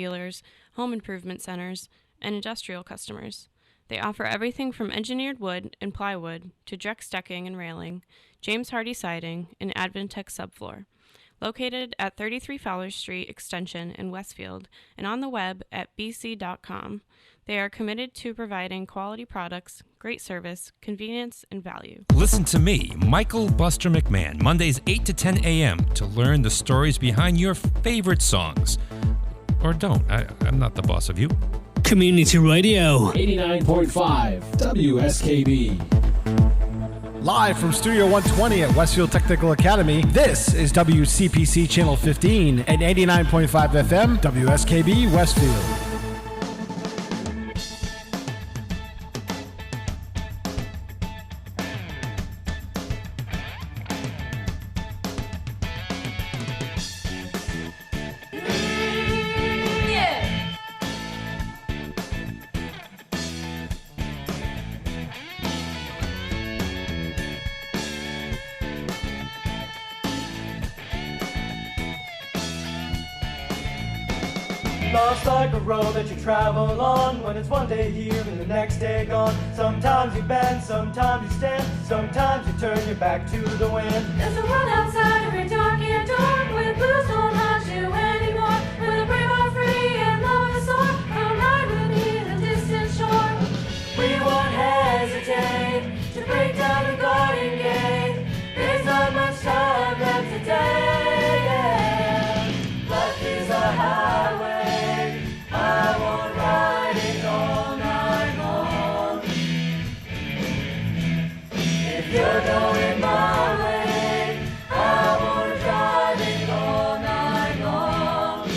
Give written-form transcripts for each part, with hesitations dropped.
dealers, home improvement centers, and industrial customers. They offer everything from engineered wood and plywood to Drex decking and railing, James Hardie siding, and Advantech subfloor. Located at 33 Fowler Street Extension in Westfield and on the web at bc.com, they are committed to providing quality products, great service, convenience, and value. Listen to me, Michael Buster McMahon, Mondays 8 to 10 a.m. to learn the stories behind your favorite songs. Or don't. I'm not the boss of you. Community Radio 89.5 WSKB. Live from Studio 120 at Westfield Technical Academy, this is WCPC Channel 15 and 89.5 FM, WSKB Westfield. Lost like a road that you travel on, when it's one day here and the next day gone. Sometimes you bend, sometimes you stand, sometimes you turn your back to the wind. There's a world outside every dark and dark, where blues don't haunt you anymore, where the brave are free and love is soar. Come ride with me to the distant shore. We won't hesitate to break down the garden gate. There's not much time left today. Life is a highway. I won't ride it all night long. If you're going my way, I won't drive it all night long.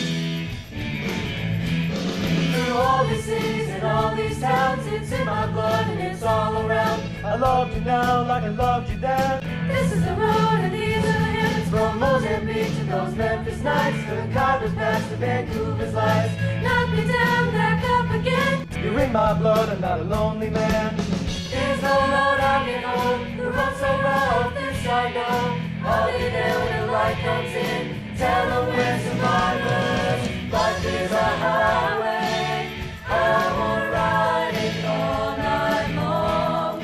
Through all these cities and all these towns, it's in my blood and it's all around. I loved you now like I loved you then. This is the road and these are the hands. From Mozambique to those Memphis nights, to the Cobblers past to Vancouver's lights. Knock me down, back up again. You're in my blood, I'm not a lonely man. There's no road I can hold, the road's so rough, this I know. I'll be there when the light comes in, tell them we're survivors. Life is a highway, I won't ride it all night long.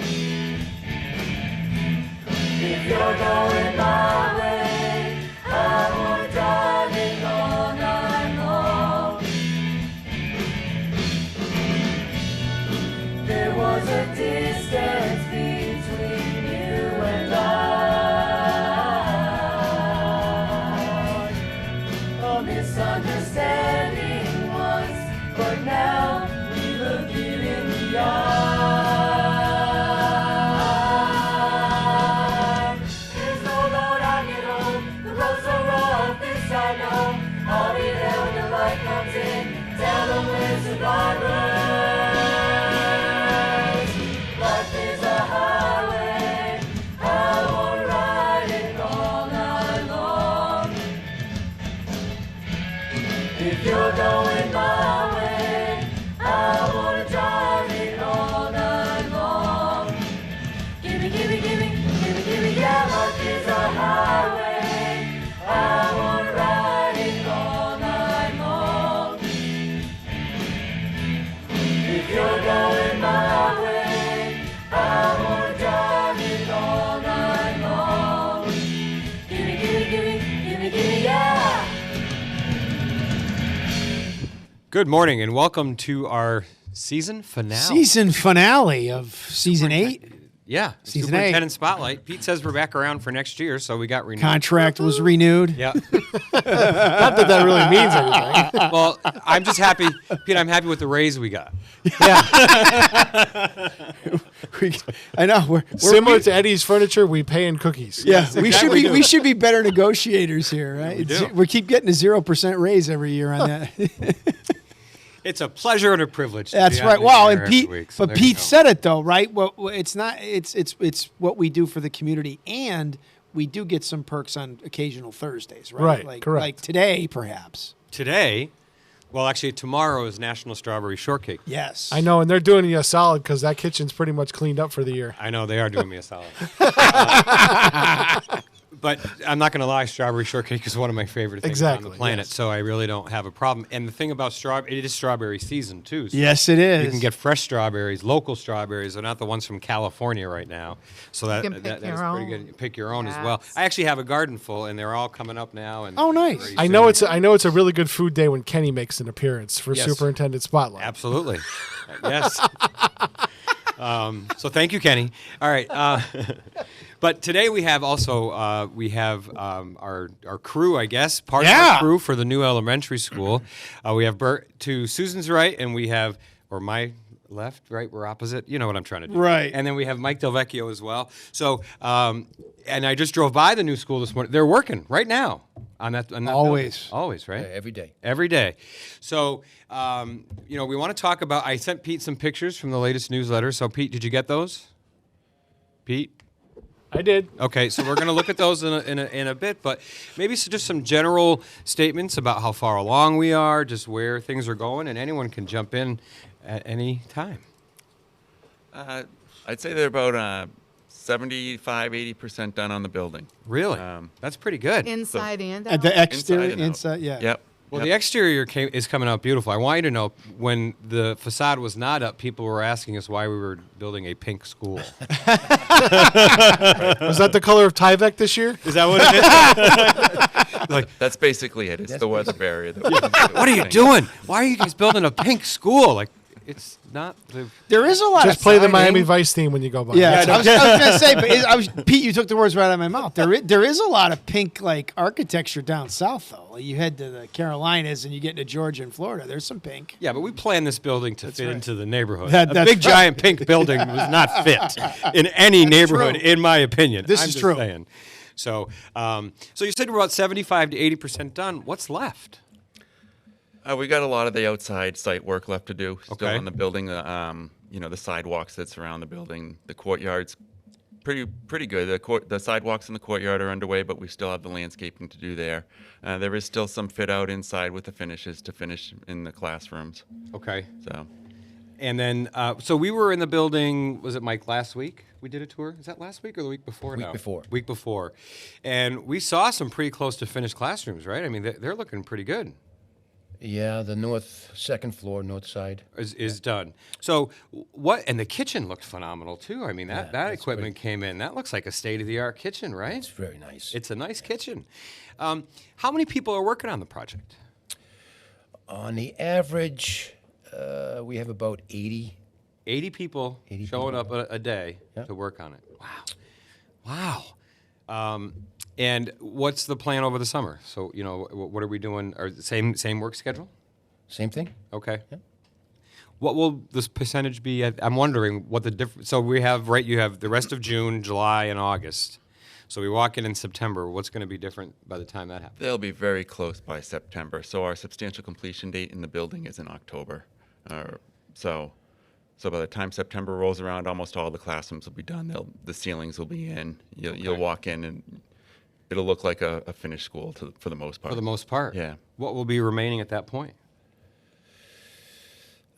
If you're going my way, I won't drive it all night long. There was a distance between you and I, a misunderstanding once, but now we look it in the eye. There's no road I can hold, the road's so rough, this I know. I'll be there when the light comes in, tell them we're survivors. Life is a highway, I won't ride it all night long. If you're going my way, I wanna drive it all night long. Gimme, gimme, gimme, gimme, gimme, yeah, life is a highway, I wanna ride it all night long. If you're going my way, I wanna drive it all night long. Gimme, gimme, gimme, gimme, gimme, yeah. Good morning and welcome to our season finale. Season finale of season 8. Yeah, Season Superintendent Spotlight. Pete says we're back around for next year, so we got renewed. Contract was renewed. Yeah. Not that really means anything. Well, I'm just happy, Pete. I'm happy with the raise we got. I know. We're Similar to Eddie's Furniture, we pay in cookies. Yeah, Yes, we exactly. should be better negotiators here, right? We do. We keep getting a 0% raise every year on that. It's a pleasure and a privilege. That's to be right. on Well, the and air Pete, every week, so but there you Pete go. said it though, right? Well, it's not. It's what we do for the community, and we do get some perks on occasional Thursdays, right? Right, correct. Like today, perhaps. Today, well, actually, tomorrow is National Strawberry Shortcake. Yes, I know, and they're doing you a solid because that kitchen's pretty much cleaned up for the year. I know they are doing me a solid. But I'm not going to lie, strawberry shortcake is one of my favorite things on the planet, yes. so I really don't have a problem. And the thing about it is strawberry season, too. So Yes, it is. you can get fresh strawberries, local strawberries. They're not the ones from California right now. So that can pick that is your pretty own. good. Pick your own as well. I actually have a garden full, and they're all coming up now. And Oh, nice. very I know soon. it's a really good food day when Kenny makes an appearance for Yes. Superintendent Spotlight. Absolutely. Yes. So thank you, Kenny. All right. But today we have also our crew, I guess, part of our crew for the new elementary school. We have Bert to Susan's right, and we have, or my left, right, we're opposite. You know what I'm trying to do. Right. And then we have Mike Delvecchio as well. So, and I just drove by the new school this morning. They're working right now on that. Always. building. Always, right? Every day. Every day. So, we want to talk about, I sent Pete some pictures from the latest newsletter. So, Pete, did you get those? Pete? I did. Okay, so we're going to look at those in a bit, but maybe just some general statements about how far along we are, just where things are going, and anyone can jump in at any time. I'd say they're about 75, 80% done on the building. Really? That's pretty good. Inside and out. At the exterior, Inside and out. inside, yeah. Yep. Well, the exterior is coming out beautiful. I want you to know, when the facade was not up, people were asking us why we were building a pink school. Was that the color of Tyvek this year? Is that what it is? Like, That's basically it. It's the weather barrier. That what are you doing? Why are you guys building a pink school? Like, it's not the... There is a lot Just of play the siding. Miami Vice theme when you go by. Yeah, I was going to say, but Pete, you took the words right out of my mouth. There is a lot of pink like architecture down south, though. You head to the Carolinas and you get to Georgia and Florida. There's some pink. Yeah, but we planned this building to fit into the neighborhood. That's a big, right. giant pink building was not fit in any neighborhood, true. in my opinion. This I'm is just true. saying. So, so you said we're about 75 to 80% done. What's left? we got a lot of the outside site work left to do still Okay. on the building. The sidewalks that surround the building, the courtyard's pretty good. The sidewalks in the courtyard are underway, but we still have the landscaping to do there. There is still some fit out inside with the finishes to finish in the classrooms. Okay. So And then, so we were in the building, was it, Mike, last week? We did a tour? Is that last week or the week before now? before. Week before. And we saw some pretty close to finished classrooms, right? I mean, they're looking pretty good. Yeah, the second floor, north side. Is done. So what? And the kitchen looked phenomenal too. I mean, that that's equipment came in. That looks like a state-of-the-art kitchen, right? It's very nice. It's a nice kitchen. How many people are working on the project? On the average, we have about 80. 80 people 80 showing people. up a day Yeah. to work on it. Wow. And what's the plan over the summer? So, what are we doing? Are the same work schedule? Same thing. Okay. Yeah. What will this percentage be? I'm wondering what the difference. So we have, right, you have the rest of June, July, and August. So we walk in September. What's going to be different by the time that happens? they'll be very close by September. So our substantial completion date in the building is in October. So by the time September rolls around, almost all the classrooms will be done. The ceilings will be in. You'll walk in and it'll look like a finished school for the most part. For the most part. Yeah. What will be remaining at that point?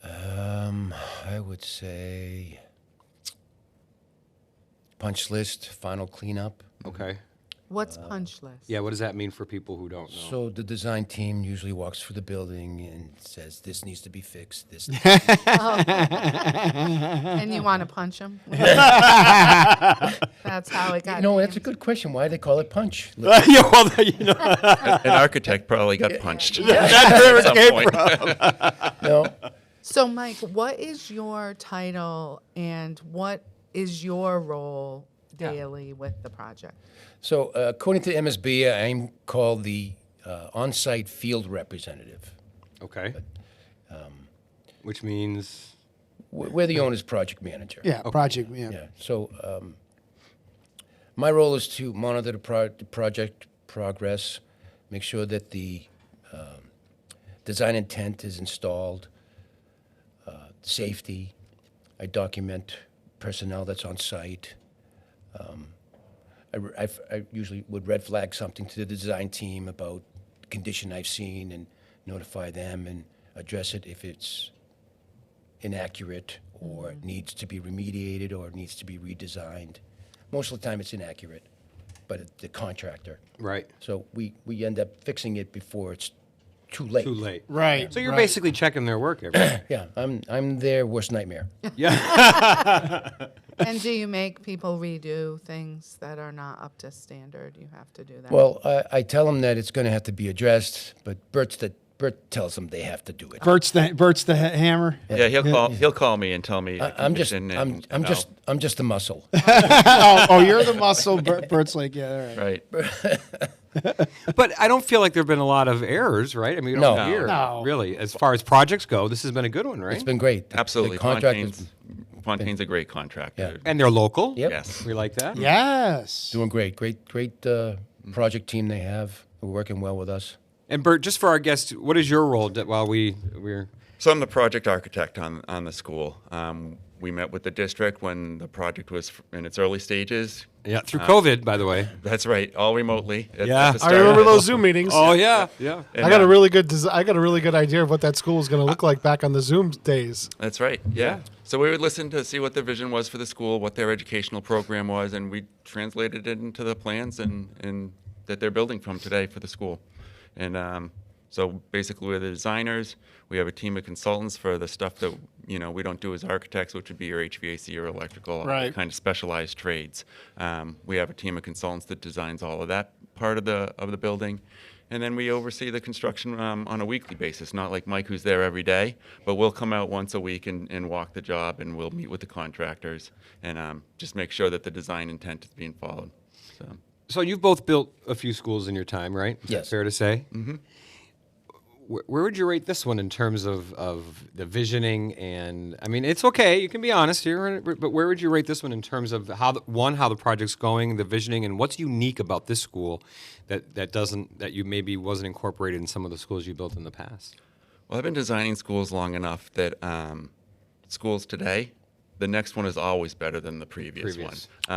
I would say punch list, final cleanup. Okay. What's punch list? Yeah, what does that mean for people who don't know? So the design team usually walks through the building and says, this needs to be fixed. This. And you want to punch them? That's how it got. No, that's a good question. Why do they call it punch? Yeah, well, An architect probably got punched. That's where it at some came point. No. So, Mike, what is your title and what is your role daily with the project? So according to MSB, I'm called the on-site field representative. Okay. Which means? We're the owner's project manager. Yeah, project. Yeah. Yeah. So my role is to monitor the project progress, make sure that the design intent is installed, safety. I document personnel that's on site. I usually would red flag something to the design team about the condition I've seen and notify them and address it if it's inaccurate or needs to be remediated or needs to be redesigned. Most of the time it's inaccurate. but the contractor. Right. So we end up fixing it before it's too late. Too late. Right. So you're basically checking their work every day. Yeah, I'm their worst nightmare. And do you make people redo things that are not up to standard? You have to do that. Well, I tell them that it's going to have to be addressed, but Bert tells them they have to do it. Bert's the hammer. Yeah, he'll call me and tell me. I'm just the muscle. You're the muscle. Bert's like, yeah, all right. Right. But I don't feel like there have been a lot of errors, right? I mean, we don't No. hear, No. really. As far as projects go, this has been a good one, right? It's been great. Absolutely. The contract Fontaine's a great contractor. Yeah. And they're local. Yep. Yes. We like that. Yes. doing great. Great project team they have. They're working well with us. And Bert, just for our guests, what is your role while we're... So I'm the project architect on the school. We met with the district when the project was in its early stages. Yeah, through COVID, by the way. That's right, all remotely. At Yeah, the I start. remember those Zoom meetings. Oh, yeah, yeah. And, I got a really good idea of what that school was going to look like back on the Zoom days. That's right, yeah. So we would listen to see what their vision was for the school, what their educational program was, and we translated it into the plans and that they're building from today for the school. And so basically we're the designers. We have a team of consultants for the stuff that we don't do as architects, which would be your HVAC or electrical, Right. kind of specialized trades. We have a team of consultants that designs all of that part of the building. And then we oversee the construction on a weekly basis, not like Mike who's there every day, but we'll come out once a week and walk the job, and we'll meet with the contractors and just make sure that the design intent is being followed. So you've both built a few schools in your time, right? Is that Yes. fair to say? Mm-hmm. Where would you rate this one in terms of the visioning? And I mean, it's okay, you can be honest here, but where would you rate this one in terms of how the project's going, the visioning, and what's unique about this school that you maybe wasn't incorporated in some of the schools you built in the past? Well, I've been designing schools long enough that schools today, the next one is always better than the previous one.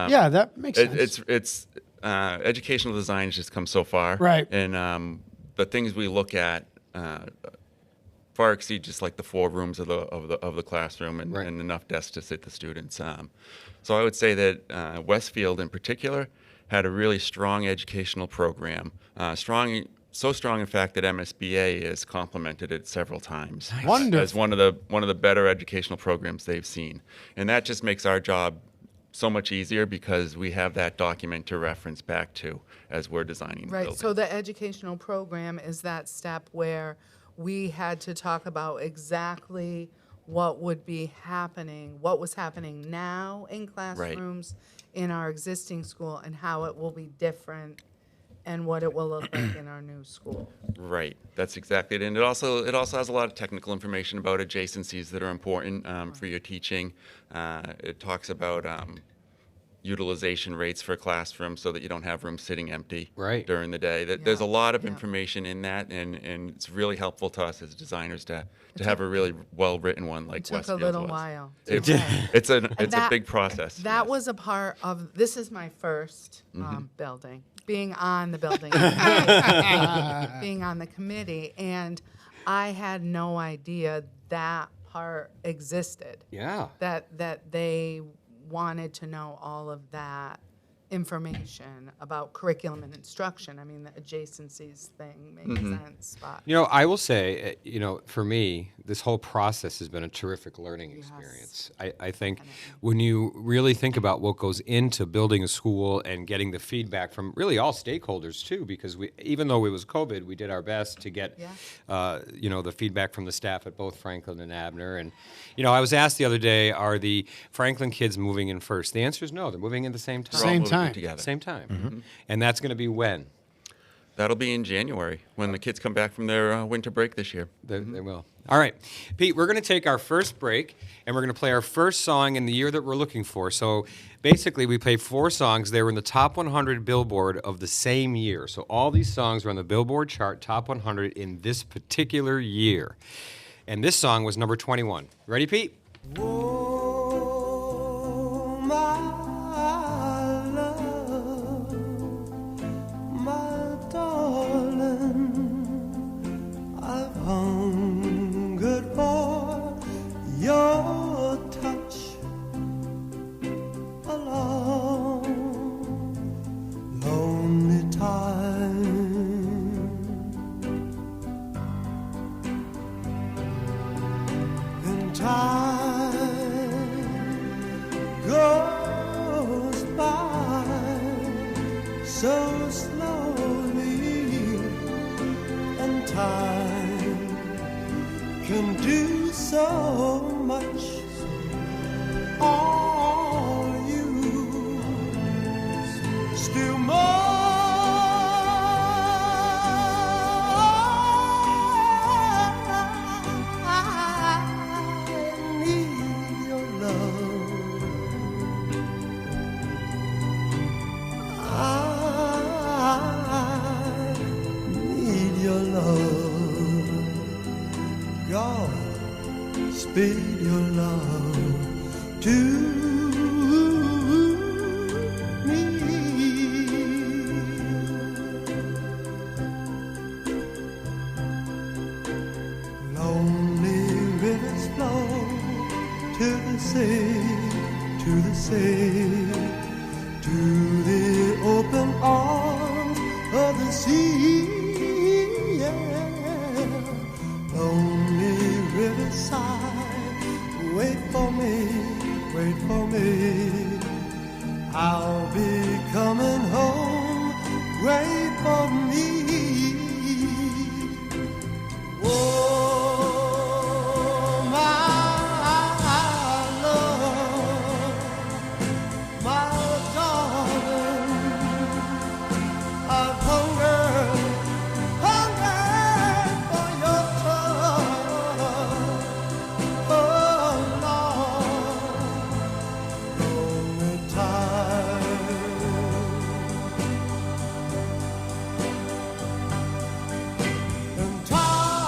Yeah, that makes sense. It's educational design has just come so far, Right. And the things we look at far exceed just like the 4 rooms of the classroom and, Right. and enough desks to sit the students. So I would say that Westfield in particular had a really strong educational program, so strong in fact that MSBA has complimented it several times as one of the better educational programs they've seen, and that just makes our job so much easier because we have that document to reference back to as we're designing the Right, building. so the educational program is that step where we had to talk about exactly what would be happening, what was happening now in classrooms in our existing school and how it will be different and what it will look like in our new school. Right, that's exactly it. And it also has a lot of technical information about adjacencies that are important for your teaching. It talks about utilization rates for classrooms so that you don't have rooms sitting empty during the day. There's a lot of information in that, and it's really helpful to us as designers to have a really well-written one like Westfield's was. It took a little while. It's a big process. That was a part of, this is my first building, being on the building, being on the committee, and I had no idea that part existed. Yeah. That they wanted to know all of that information about curriculum and instruction. I mean, the adjacencies thing makes sense. But I will say, for me, this whole process has been a terrific learning experience. I think when you really think about what goes into building a school and getting the feedback from really all stakeholders too, because even though it was COVID, we did our best to get, the feedback from the staff at both Franklin and Abner. And, I was asked the other day, are the Franklin kids moving in first? The answer is no, they're moving in the same time. Same time. Together. Same time. And that's going to be when? That'll be in January when the kids come back from their winter break this year. They will. All right. Pete, we're going to take our first break, and we're going to play our first song in the year that we're looking for. So basically, we play 4 songs. They were in the top 100 Billboard of the same year. So all these songs were on the Billboard chart, top 100 in this particular year. And this song was number 21. Ready, Pete? Oh, my love, my darling, I've hungered for your touch alone. And time goes by so slowly, and time can do so much. Are you still more? Speed your love to me. Lonely rivers flow to the sea, to the sea, to the open arms of the sea. Yeah. Lonely riverside, wait for me, wait for me. I'll be coming home, wait for me. Oh, my love, my darling, I've hungered for your touch. Oh, Lord, lonely time. And time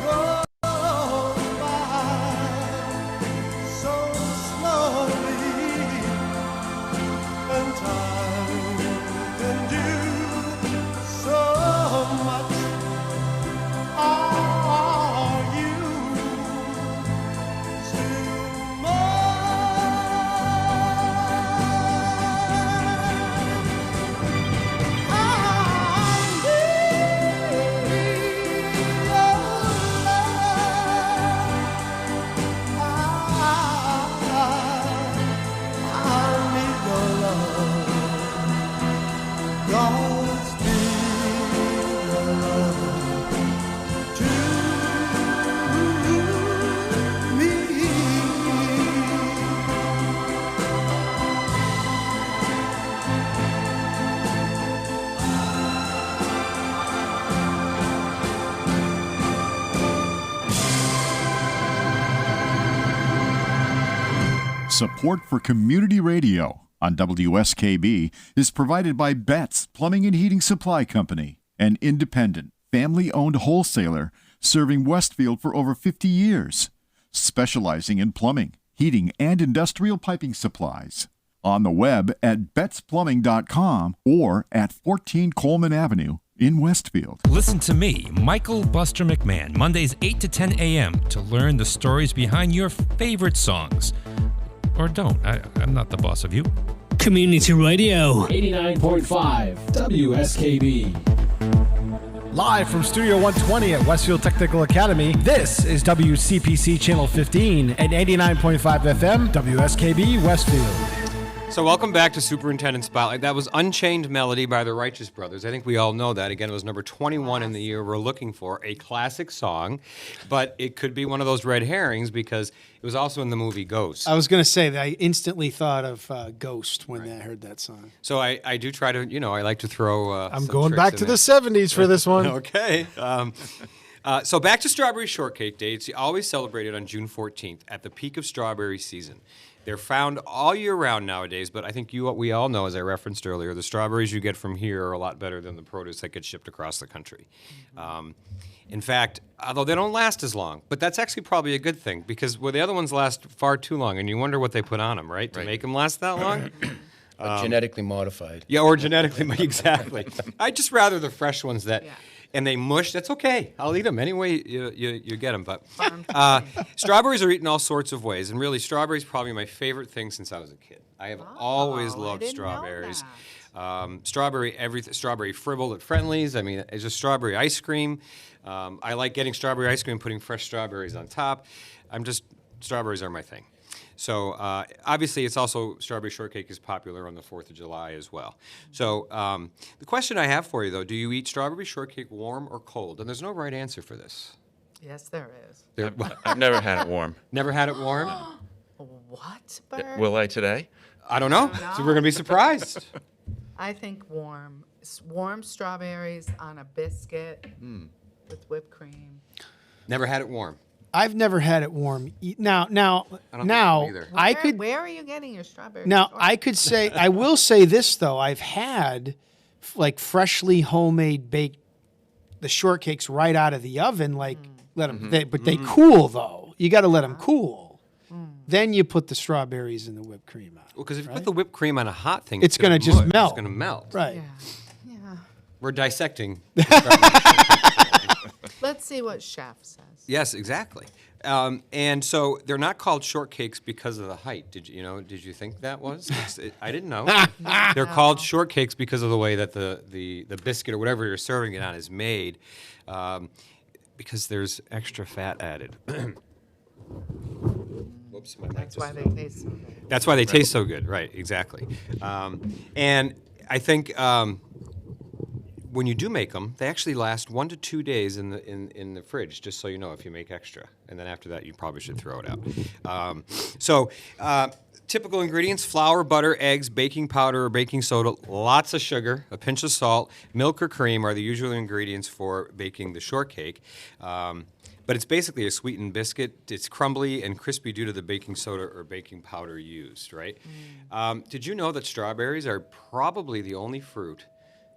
goes by so slowly, and time can do so much. Are you still Support for community radio on WSKB is provided by Betts Plumbing and Heating Supply Company, an independent, family-owned wholesaler serving Westfield for over 50 years, specializing in plumbing, heating, and industrial piping supplies. On the web at bettsplumbing.com or at 14 Coleman Avenue in Westfield. Listen to me, Michael Buster McMahon, Mondays 8 to 10 a.m. to learn the stories behind your favorite songs. Or don't. I'm not the boss of you. Community Radio. 89.5 WSKB. Live from Studio 120 at Westfield Technical Academy, this is WCPC Channel 15 and 89.5 FM, WSKB Westfield. So welcome back to Superintendent Spotlight. That was Unchained Melody by the Righteous Brothers. I think we all know that. Again, it was number 21 in the year we're looking for. A classic song, but it could be one of those red herrings because it was also in the movie Ghost. I was going to say that I instantly thought of Ghost when I heard that song. So I do try to, I like to throw I'm some going tricks back in to there. the 70s for this one. Okay. So back to Strawberry Shortcake Day. It's always celebrated on June 14th at the peak of strawberry season. They're found all year round nowadays, but I think we all know, as I referenced earlier, the strawberries you get from here are a lot better than the produce that gets shipped across the country. In fact, although they don't last as long, but that's actually probably a good thing because the other ones last far too long, and you wonder what they put on them, right, to make them last that long? Genetically modified. Yeah, or genetically, exactly. I'd just rather the fresh ones that... Yeah. And they mush, that's okay. I'll eat them any way you get them. But strawberries are eaten all sorts of ways. And really, strawberries probably my favorite thing since I was a kid. I have always loved strawberries. Strawberry fribble at Friendly's. I mean, it's just strawberry ice cream. I like getting strawberry ice cream and putting fresh strawberries on top. Strawberries are my thing. So obviously, it's also strawberry shortcake is popular on the 4th of July as well. So the question I have for you, though, do you eat strawberry shortcake warm or cold? And there's no right answer for this. Yes, there is. I've never had it warm. Never had it warm? What, Bert? Will I today? I don't know. So we're going to be surprised. I think warm. Warm strawberries on a biscuit with whipped cream. Never had it warm. I've never had it warm. Now, I don't think so either. I could. Where are you getting your strawberries? Now, from? I could say, I will say this though. I've had like freshly homemade baked the shortcakes right out of the oven. Like let them, they cool though. You got to let them cool. Then you put the strawberries and the whipped cream on. Well, because if you put the whipped cream on a hot thing, It's gonna just melt. It's going to melt. Right. Yeah. We're dissecting. Let's see what chef says. Yes, exactly. And so they're not called shortcakes because of the height. Did you think that was? I didn't know. They're called shortcakes because of the way that the biscuit or whatever you're serving it on is made, because there's extra fat added. Whoops, my mic That's why just- they taste so good. That's why they taste so good, right? Exactly. And I think when you do make them, they actually last 1 to 2 days in the fridge. Just so you know, if you make extra, and then after that, you probably should throw it out. Typical ingredients: flour, butter, eggs, baking powder or baking soda, lots of sugar, a pinch of salt, milk or cream are the usual ingredients for baking the shortcake. But it's basically a sweetened biscuit. It's crumbly and crispy due to the baking soda or baking powder used, right? Did you know that strawberries are probably the only fruit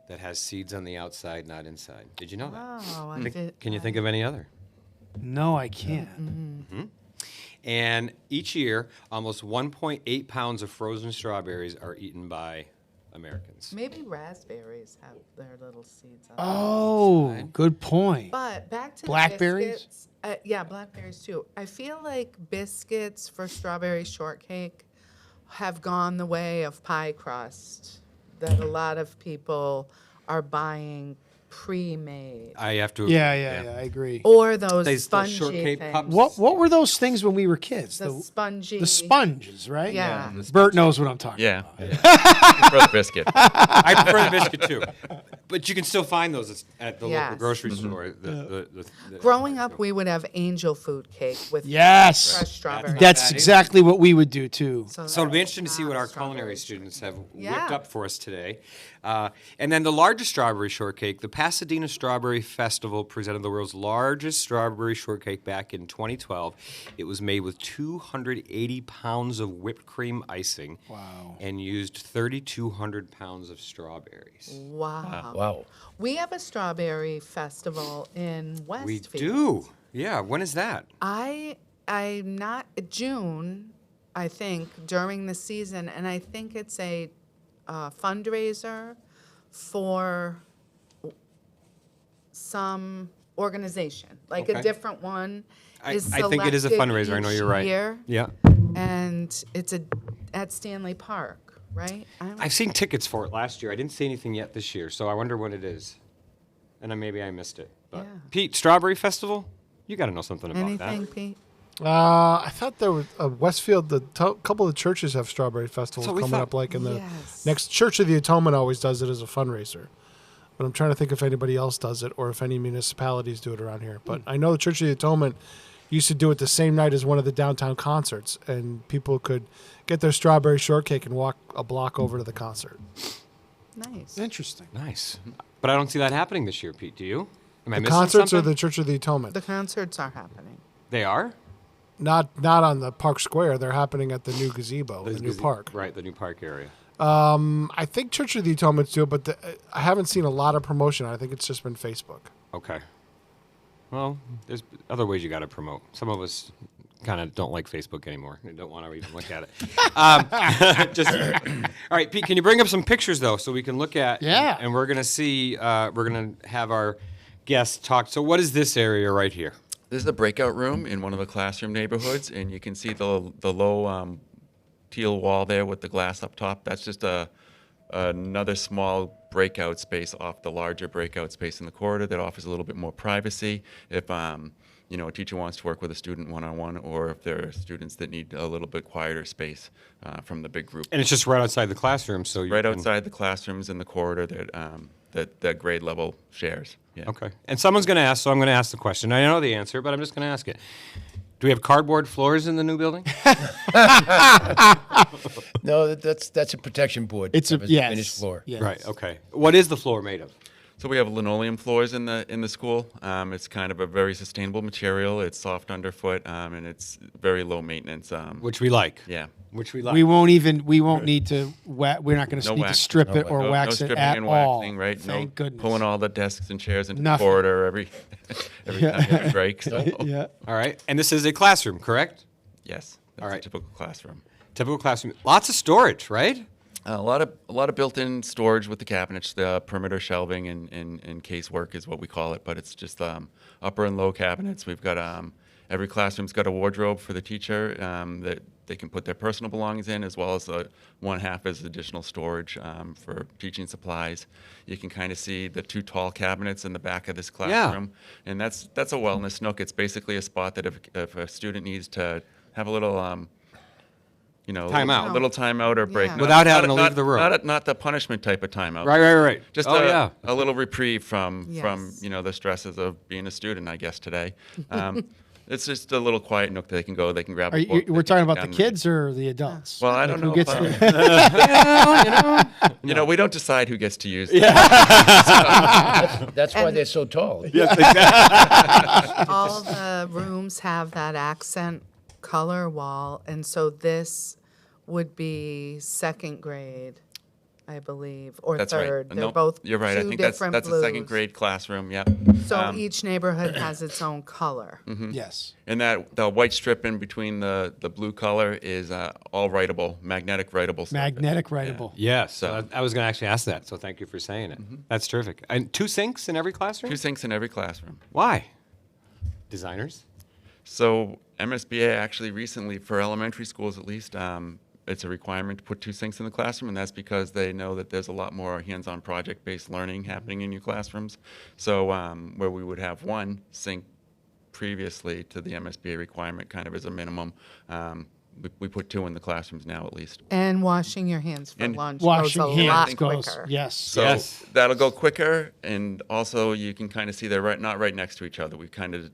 that has seeds on the outside, not inside? Did you know that? Oh, Can you think of any other? No, I can't. And each year, almost 1.8 pounds of frozen strawberries are eaten by Americans. Maybe raspberries have their little seeds on Oh, good point. But back to Blackberries? The biscuits. Yeah, blackberries too. I feel like biscuits for strawberry shortcake have gone the way of pie crust, that a lot of people are buying pre-made. I have to. Yeah, I agree. Or those Those spongy shortcake things. cups. What were those things when we were kids? The spongy. The sponges, right? Yeah. Bert knows what I'm talking Yeah. about. I prefer the biscuit. I prefer the biscuit too, but you can still find those at the local Yes. grocery store. Growing up, we would have angel food cake with Yes. fresh strawberries. That's exactly what we would do too. So it'll be interesting to see what our culinary students have whipped Yeah. up for us today. And then the largest strawberry shortcake, the Pasadena Strawberry Festival presented the world's largest strawberry shortcake back in 2012. It was made with 280 pounds of whipped cream icing. Wow. And used 3,200 pounds of strawberries. Wow. Wow. We have a strawberry festival in Westfield. We do. Yeah. When is that? I'm not June, I think, during the season, and I think it's a fundraiser for some organization, like Okay. a different one. I think it is a fundraiser. I know you're right. Year, Yeah. and it's at Stanley Park, right? I've seen tickets for it last year. I didn't see anything yet this year, so I wonder when it is. And then maybe I missed it. But Yeah. Pete, Strawberry Festival? You got to know something about Anything, that. Pete? I thought there was Westfield. Couple of the churches have strawberry festivals That's what we coming thought. up. Like in the Yes. next Church of the Atonement always does it as a fundraiser, but I'm trying to think if anybody else does it or if any municipalities do it around here. But I know the Church of the Atonement used to do it the same night as one of the downtown concerts, and people could get their strawberry shortcake and walk a block over to the concert. Nice. Interesting. Nice. But I don't see that happening this year, Pete. Do you? Am I The missing concerts something? or the Church of the Atonement? The concerts are happening. They are? Not on the Park Square. They're happening at the new gazebo, the new park. Right, the new park area. I think Church of the Atonement's do it, but I haven't seen a lot of promotion. I think it's just been Facebook. Okay. Well, there's other ways you got to promote. Some of us kind of don't like Facebook anymore. They don't want to even look at it. All right, Pete, can you bring up some pictures, though, so we can look at? Yeah. And we're going to see, we're going to have our guests talk. So what is this area right here? This is the breakout room in one of the classroom neighborhoods, and you can see the low teal wall there with the glass up top. That's just a another small breakout space off the larger breakout space in the corridor that offers a little bit more privacy if a teacher wants to work with a student one-on-one, or if there are students that need a little bit quieter space from the big group. And it's just right outside the classroom, so you right can... outside the classrooms in the corridor that grade level shares. Yeah. Okay. And someone's going to ask, so I'm going to ask the question. I know the answer, but I'm just going to ask it. Do we have cardboard floors in the new building? No, that's a protection board. It's a Yes. Finished floor. Yes. Right. Okay. What is the floor made of? So we have linoleum floors in the school. It's kind of a very sustainable material. It's soft underfoot, and it's very low maintenance. Which we like. Yeah. Which we like. We won't need to. We're not going to need to strip it or wax it stripping at and all. waxing, right? Thank goodness. Pulling all the desks and chairs into Nothing. the corridor every every break. So. Yeah. All right. And this is a classroom, correct? Yes. That's All right. a typical classroom. Typical classroom. Lots of storage, right? A lot of built-in storage with the cabinets. The perimeter shelving and casework is what we call it, but it's just upper and low cabinets. We've got every classroom's got a wardrobe for the teacher that they can put their personal belongings in, as well as one half as additional storage for teaching supplies. You can kind of see the two tall cabinets in the back of this classroom, and that's a wellness nook. It's basically a spot that if a student needs to have a little time out. a little time out or break. Yeah. Without having to leave the room. Not the punishment type of timeout. Right. Just a little reprieve from Yes. the stresses of being a student, I guess, today. It's just a little quiet nook that they can go. They can grab a book. We're they talking can about the sit down and kids or the adults? Well, I don't know. Who gets We don't decide who gets to use. That's why they're so tall. Yes, exactly. All the rooms have that accent color wall, and so this would be second grade, I believe, or That's third. right. They're Nope, both you're right. I two think that's different a second blues. grade classroom. Yeah. So each neighborhood has its own color. Yes. And that the white strip in between the blue color is all writable, magnetic writable. surface. Magnetic writable. Yes. So- I was going to actually ask that, so thank you for saying it. That's terrific. And 2 sinks in every classroom? 2 sinks in every classroom. Why? Designers? So MSBA actually recently, for elementary schools at least, it's a requirement to put 2 sinks in the classroom, and that's because they know that there's a lot more hands-on project-based learning happening in your classrooms. So where we would have 1 sink previously to the MSBA requirement kind of as a minimum, we put 2 in the classrooms now at least. And washing your hands for And lunch Washing goes a hands lot goes. quicker. Yes. So Yes. that'll go quicker, and also you can kind of see they're not right next to each other. We've kind of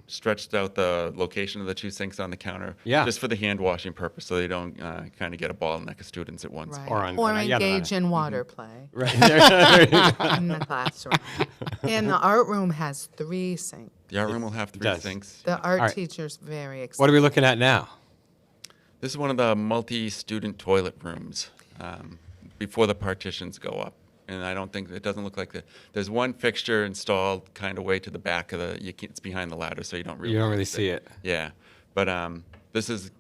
stretched out the location of the 2 sinks on the counter just for the hand washing purpose, so they don't kind of get a bottleneck of students at once. Right. Or on- Or on the other engage hand. in water play Right. in the classroom. And the art room has 3 sinks. The art room will have 3 does. sinks. The art right. teacher's very excited. What are we looking at now? This is one of the multi-student toilet rooms before the partitions go up. And I don't think, it doesn't look like there's one fixture installed kind of way to the back of it's behind the ladder, so you don't really See it. Yeah. But this is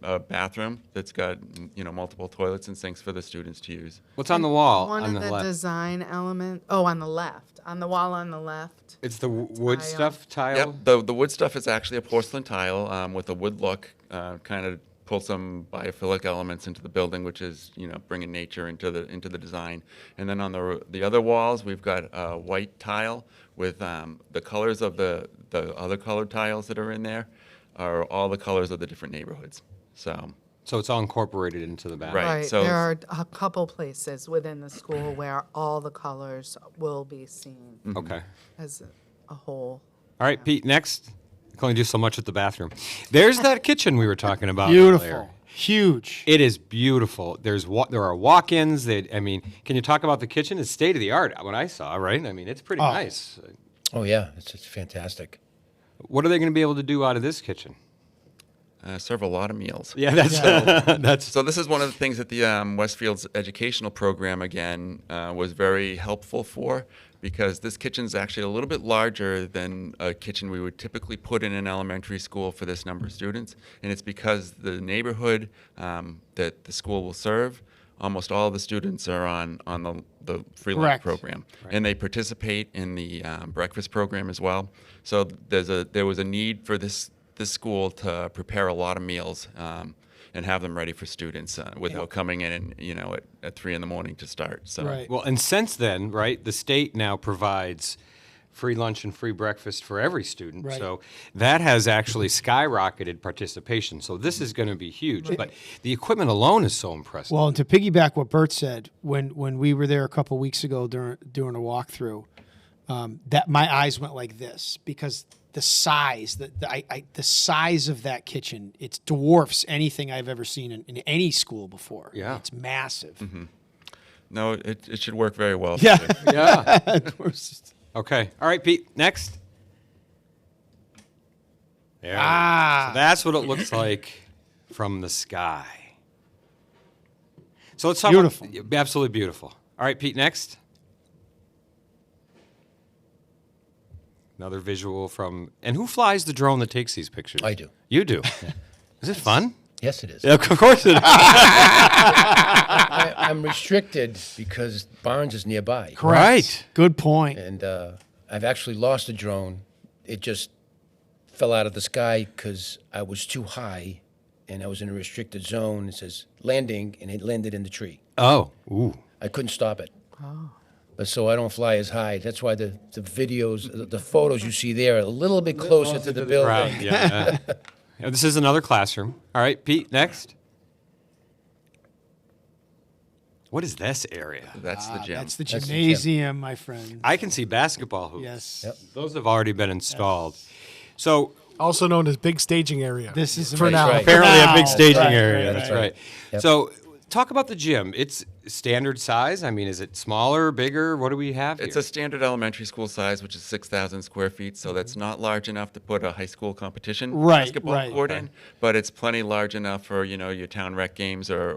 a bathroom that's got multiple toilets and sinks for the students to use. What's on the wall One on of the the left? design element. Oh, on the left. On the wall on the left. It's the wood Tile. stuff tile? Yep. The wood stuff is actually a porcelain tile with a wood look, kind of pull some biophilic elements into the building, which is bringing nature into the design. And then on the other walls, we've got a white tile with the colors of the other colored tiles that are in there are all the colors of the different neighborhoods. So it's all incorporated into the bathroom. Right. Right. So- There are a couple places within the school where all the colors will be seen Okay. as a whole. All right, Pete, next. I can only do so much with the bathroom. There's that kitchen we were talking about Beautiful. earlier. Huge. It is beautiful. There are walk-ins. Can you talk about the kitchen? It's state of the art. What I saw, right? I mean, it's pretty nice. Oh, yeah. It's fantastic. What are they going to be able to do out of this kitchen? serve a lot of meals. Yeah, that's So this is one of the things that the Westfield's educational program again was very helpful for, because this kitchen is actually a little bit larger than a kitchen we would typically put in an elementary school for this number of students, and it's because the neighborhood that the school will serve, almost all of the students are on the free lunch Correct. program, and they participate in the breakfast program as well. So there was a need for this school to prepare a lot of meals. and have them ready for students without coming in and, at 3 a.m. to start. So Right. Well, and since then, right, the state now provides free lunch and free breakfast for every student. Right. So that has actually skyrocketed participation. So this is going to be huge. But the equipment alone is so impressive. Well, and to piggyback what Bert said, when we were there a couple weeks ago during a walkthrough, that my eyes went like this because the size, the size of that kitchen, it dwarfs anything I've ever seen in any school before. Yeah. It's massive. Mm-hmm. No, it should work very well. Yeah. Yeah. Okay. All right, Pete, next. There. So that's what it looks like from the sky. So let's talk Beautiful. about absolutely beautiful. All right, Pete, next. Another visual from, and who flies the drone that takes these pictures? I do. You do. Is it fun? Yes, it is. Yeah, of course it is. I'm restricted because Barnes is nearby. Right. Good point. And I've actually lost a drone. It just fell out of the sky because I was too high and I was in a restricted zone. It says landing, and it landed in the tree. Oh. Ooh. I couldn't stop it. But so I don't fly as high. That's why the videos, the photos you see there are a little bit closer to the building. Right. Yeah. Yeah, this is another classroom. All right, Pete, next. What is this area? That's the gym. That's the That's the gym. gymnasium, my friend. I can see basketball hoops. Yes. Yep. Those have already been installed. So Also known as big staging area. This is for amazing. now. Right. apparently a big Wow. staging Right, area. right, That's right. right. Yep. So talk about the gym. It's standard size. I mean, is it smaller, bigger? What do we have It's here? a standard elementary school size, which is 6,000 square feet, so that's not large enough to put a high school competition Right, basketball right. court Okay. in, but it's plenty large enough for, your town rec games or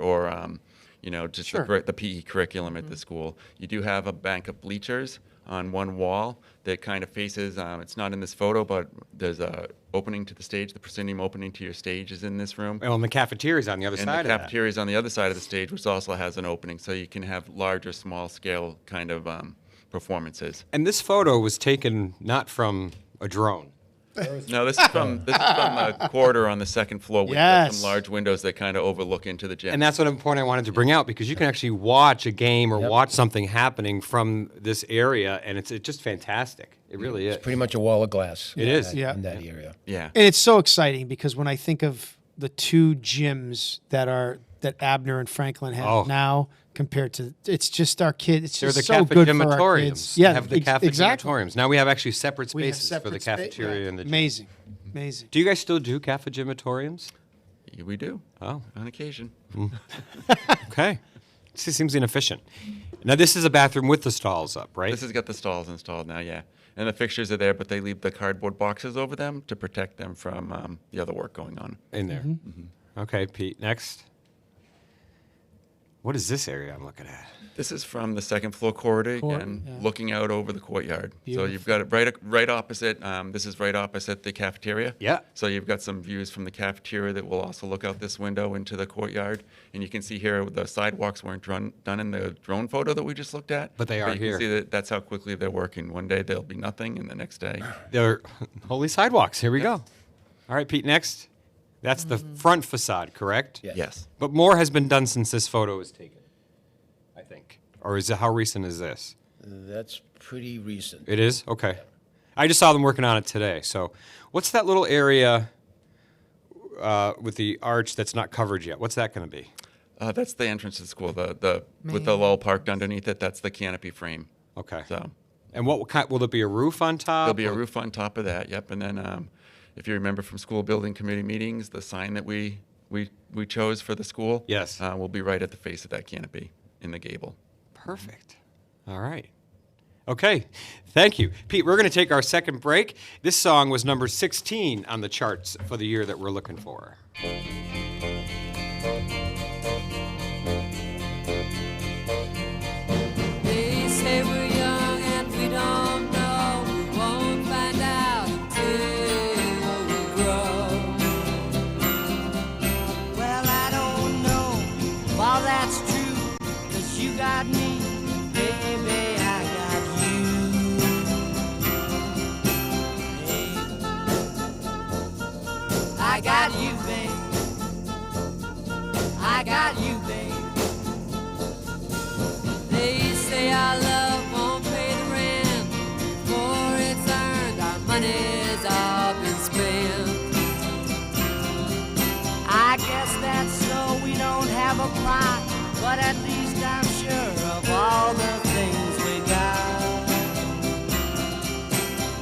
just Sure. the PE curriculum at the school. You do have a bank of bleachers on one wall that kind of faces, it's not in this photo, but there's a opening to the stage. The proscenium opening to your stage is in this room. Well, and the cafeteria is on the other And side the of cafeteria is on the other side of the stage, which also has an opening, so you can have large or small scale kind of performances. that. And this photo was taken not from a drone. No, this is from the corridor on the second floor. We've got Yes. some large windows that kind of overlook into the gym. And that's what a point I wanted to bring out, because you can actually watch a game or watch something happening from this area, and it's just fantastic. It really is. It's pretty much a wall of glass. It is. Yeah. In that area. Yeah. And it's so exciting because when I think of the two gyms that Abner and Franklin have now compared to, it's just our kids. It's They're just the so good for our cafeteriums. kids. Yeah, have the exactly. cafeteriums. Now we have actually separate We have spaces for the separate spa- cafeteria and the gym. Amazing, amazing. Do you guys still do cafeteriums? We do. Oh. On occasion. Okay. This seems inefficient. Now this is a bathroom with the stalls up, right? This has got the stalls installed now, yeah. And the fixtures are there, but they leave the cardboard boxes over them to protect them from the other work going on. in there. Okay, Pete, next. What is this area I'm looking at? This is from the second floor corridor again, yeah. looking out over the courtyard. So Beautiful. you've got it right opposite. This is right opposite the cafeteria. Yeah. So you've got some views from the cafeteria that will also look out this window into the courtyard. And you can see here the sidewalks weren't done in the drone photo that we just looked at. But they are you here. can see that that's how quickly they're working. One day there'll be nothing, and the next day. They're holy sidewalks. Here we go. All right, Pete, next. That's the front facade, correct? Yeah. Yes. But more has been done since this photo was taken, I think. Or is it, how recent is this? That's pretty recent. It is? Okay. I just saw them working on it today. So what's that little area with the arch that's not covered yet? What's that going to be? That's the entrance to the school. With the lull parked underneath it, that's the canopy frame. Okay. So And what kind, will there be a roof on top? there'll be a or- roof on top of that. Yep. And then if you remember from school building committee meetings, the sign that we chose for the school, Yes. will be right at the face of that canopy in the gable. Perfect. All right. Okay. Thank you. Pete, we're going to take our second break. This song was number 16 on the charts for the year that we're looking for. They say we're young and we don't know. We won't find out till we grow. Well, I don't know if all that's true, 'cause you got me, baby, I got you. Hey. I got you, babe. but at least I'm sure of all the things we got.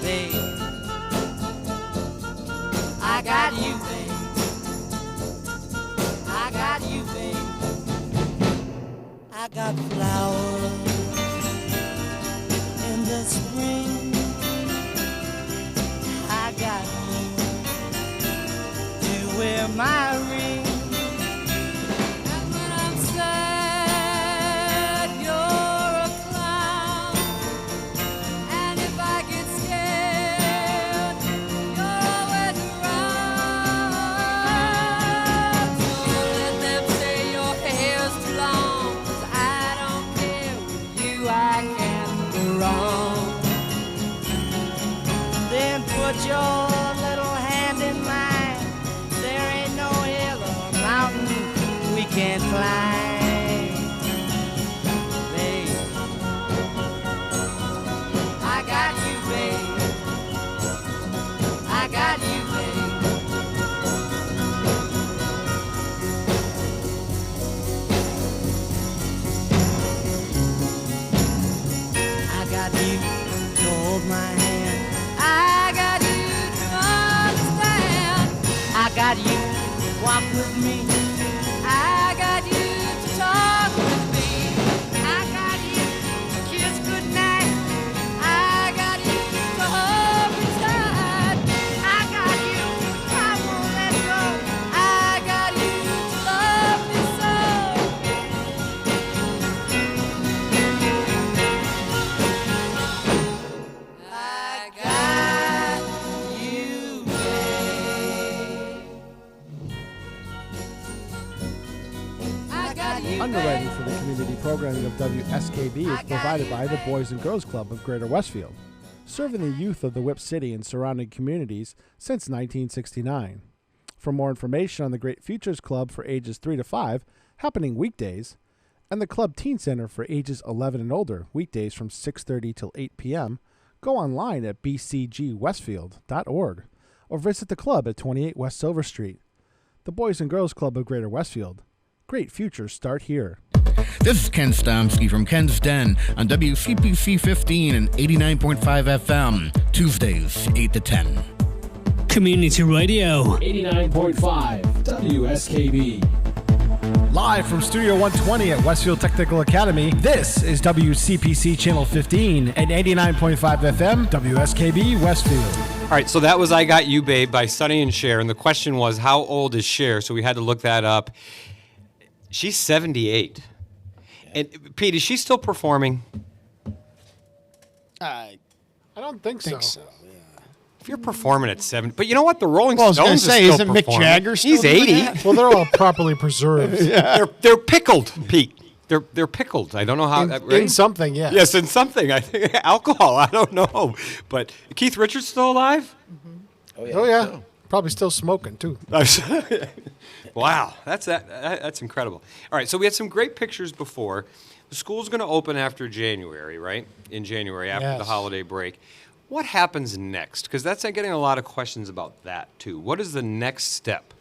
Babe, I got you, babe. I got you, babe. I got flowers in the spring. I got you to wear my ring. And when I'm sad, you're a clown. And if I get scared, you're always around. So let them say your hair's too long, 'cause I don't care. With you I can't go wrong. Then put your little hand in mine. There ain't no hill or mountain we can't climb. Babe, I got you, babe. I got you, babe. I got you to hold my hand. I got you to understand. I got you to walk with me. I got you to talk with me. I got you to kiss goodnight. I got you to hold me tight. I got you, I won't let go. I got you to love me so. I got you, babe. I got you, Underwriting babe. for the community programming of WSKB is provided by the Boys and Girls Club of Greater Westfield, serving the youth of the Whip City and surrounding communities since 1969. For more information on the Great Futures Club for ages 3 to 5, happening weekdays, and the Club Teen Center for ages 11 and older, weekdays from 6:30 till 8 p.m., go online at bcgwestfield.org or visit the club at 28 West Silver Street. The Boys and Girls Club of Greater Westfield. Great futures start here. This is Ken Stomsky from Ken's Den on WCPC 15 and 89.5 FM, Tuesdays, 8 to 10. Community Radio. 89.5 WSKB. Live from Studio 120 at Westfield Technical Academy, this is WCPC Channel 15 and 89.5 FM, WSKB Westfield. All right, so that was I Got You, Babe by Sonny and Cher. And the question was, how old is Cher? So we had to look that up. She's 78. And Pete, is she still performing? I don't think so. If you're performing at 70, but you know what? The Rolling Well, I was gonna Stones say, are still isn't Mick performing. Jagger still He's doing 80. that? Well, they're all properly preserved. They're pickled, Pete. They're pickled. I don't know how. In something, yeah. Yes, in something. I think alcohol. I don't know. But Keith Richards still alive? Oh yeah. Probably still smoking too. Wow, that's incredible. All right, so we had some great pictures before. The school's going to open after January, right? In January, after the Yes. holiday break. What happens next? Because I'm getting a lot of questions about that too. What is the next step?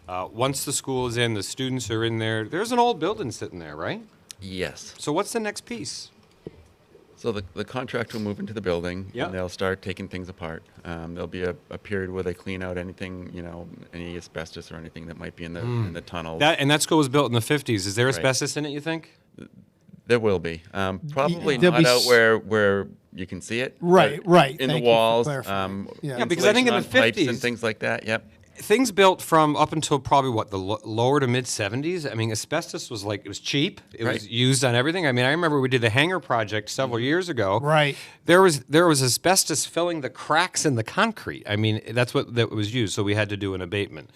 Once the school is in, the students are in there. There's an old building sitting there, right? Yes. So what's the next piece? So the contract will move into the building, Yep. and they'll start taking things apart. There'll be a period where they clean out anything, any asbestos or anything that might be in the tunnels. That school was built in the 50s. Is there Right. asbestos in it, you think? There will be. Probably there'll not be out where you can see it. Right, but right. In Thank the you for walls. clarifying. Yeah, because I think in the insulation on pipes 50s and things like that. Yep. Things built from up until probably the lower to mid 70s. I mean, asbestos was it was cheap. It was Right. used on everything. I mean, I remember we did the hangar project several years ago. Right. There was asbestos filling the cracks in the concrete. I mean, that was used. So we had to do an abatement.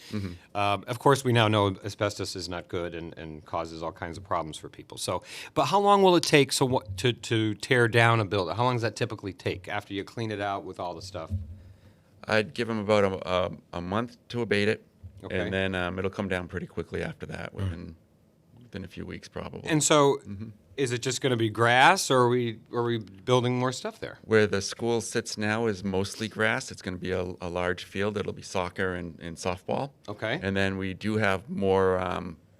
Of course, we now know asbestos is not good and causes all kinds of problems for people. So, but how long will it take to tear down a building? How long does that typically take after you clean it out with all the stuff? I'd give them about a month to abate it, Okay. and then it'll come down pretty quickly after that, within a few weeks probably. And so, is it just going to be grass, or are we building more stuff there? Where the school sits now is mostly grass. It's going to be a large field. It'll be soccer and softball. Okay. And then we do have more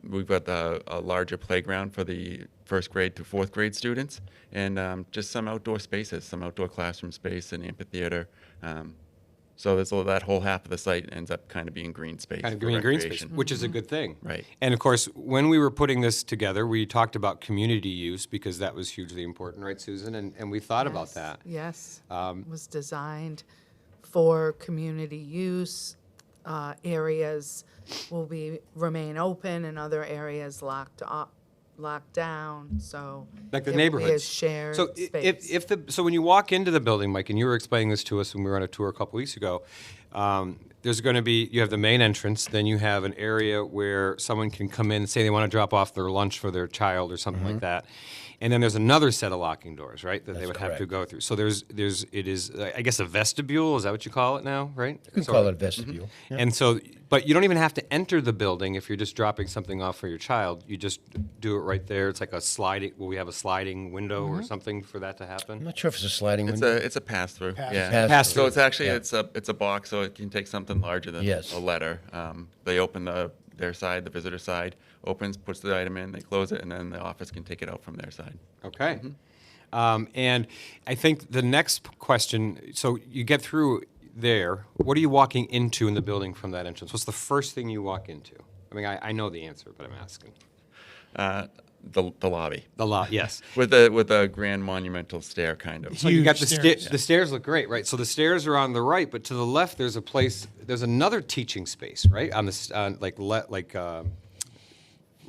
we've got a larger playground for the first grade to fourth grade students, and just some outdoor spaces, some outdoor classroom space, and amphitheater. So that whole half of the site ends up kind of being green space. Kind of for green space, recreation. which is a good thing. Right. And of course, when we were putting this together, we talked about community use because that was hugely important, right, Susan? And we thought about that. Yes. It was designed for community use. Areas will remain open and other areas locked down. So Like the it will be a neighborhoods. shared So space. so when you walk into the building, Mike, and you were explaining this to us when we were on a tour a couple weeks ago, there's going to be, you have the main entrance, then you have an area where someone can come in and say they want to drop off their lunch for their child or something like that. And then there's another set of locking doors, right, that they would have to go through. So it is, I guess, a vestibule. Is that what you call it now, right? You can call it a vestibule. Yeah. And so, but you don't even have to enter the building if you're just dropping something off for your child. You just do it right there. It's like a sliding, will we have a sliding window or something for that to happen? I'm not sure if it's a sliding window. It's a pass-through. Yeah. Pass-through. So it's actually, Yeah. it's a box, so it can take something larger than a letter. They open their side, the visitor side, opens, puts the item in, they close it, and then the office can take it out from their side. Okay. And I think the next question, so you get through there, what are you walking into in the building from that entrance? What's the first thing you walk into? I mean, I know the answer, but I'm asking. The lobby. Yes. With a grand monumental stair, kind of. So you got the stairs look great, right? So the stairs are on the right, but to the left there's there's another teaching space, right? On the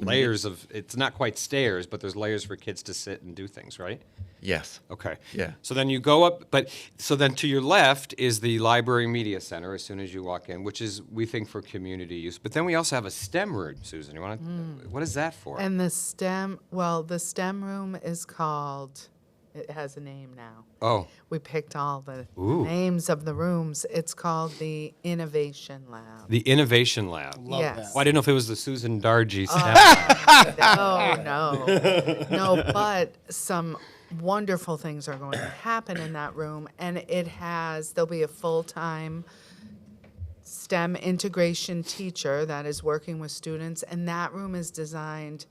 layers of, it's not quite stairs, but there's layers for kids to sit and do things, right? Yes. Okay. Yeah. So then you go up, so then to your left is the Library Media Center as soon as you walk in, which is, we think, for community use. But then we also have a STEM room, Susan. What is that for? And the STEM room is called, it has a name now. Oh. We picked all the Ooh. names of the rooms. It's called the Innovation Lab. The Innovation Lab. Yes. Well, I didn't know if it was the Susan Dargy No, but some wonderful things are going to happen in that room, and there'll be a full-time STEM integration teacher that is working with students, and that room is designed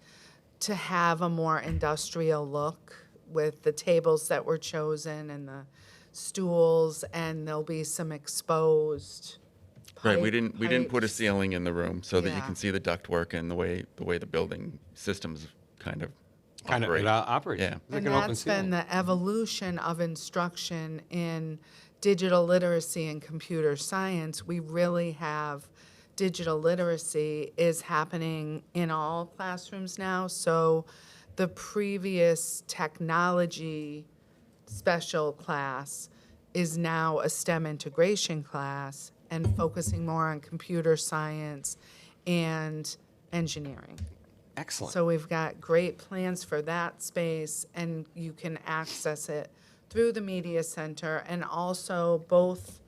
to have a more industrial look with the tables that were chosen and the stools, and there'll be some exposed Right, we didn't put a pipes. ceiling in the room so that you Yeah. can see the ductwork and the way the building systems kind of operate. operate. Yeah. And that's been the evolution of instruction in digital literacy and computer science. We really have digital literacy is happening in all classrooms now. So the previous technology special class is now a STEM integration class and focusing more on computer science and engineering. Excellent. So we've got great plans for that space, and you can access it through the media center, and also both